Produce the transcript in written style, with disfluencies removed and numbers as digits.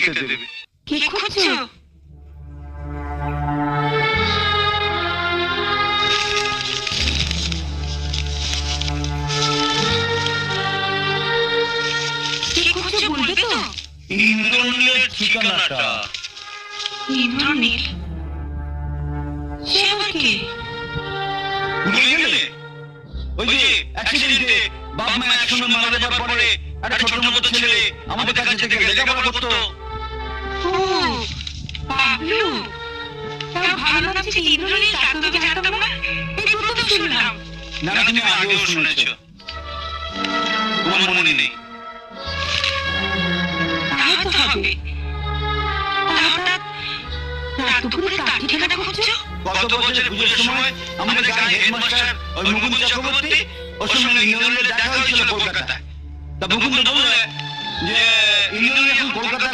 খেতে দেবে। কি খুঁজছো? কি খুঁজছো বলবে তো? ইন্দ্রনীলের ঠিকানাটা। ইন্দ্রনীল? সে আবার কে? ভুলে গেলে? ওই যে অ্যাক্সিডেন্টে বাপ মা একসঙ্গে মারা যাবার পরে একটা ছোট মতো ছেলে আমাদের কাছে থেকে লেখাপড়া করতো। ও বাবলু। তার ভালো নাম ছিল ইন্দ্রনীল, তা তো আমি জানতাম না। এই প্রথম শুনলাম। না না, তুমি আগেও শুনেছো, তোমার মনে নেই? তাই তো হবে। তা হঠাৎ রাত দুপুরে কার ঠিকানা খুঁজছো? গত বছর পুজোর সময় আমাদের গ্রামের হেডমাস্টার ওই মুকুন্দ চক্রবর্তী, ওর সঙ্গে ইন্দ্রনীলের দেখা হয়েছিল কলকাতায়। তা মুকুন্দ বললে যে ইন্দ্রনীল এখন কলকাতা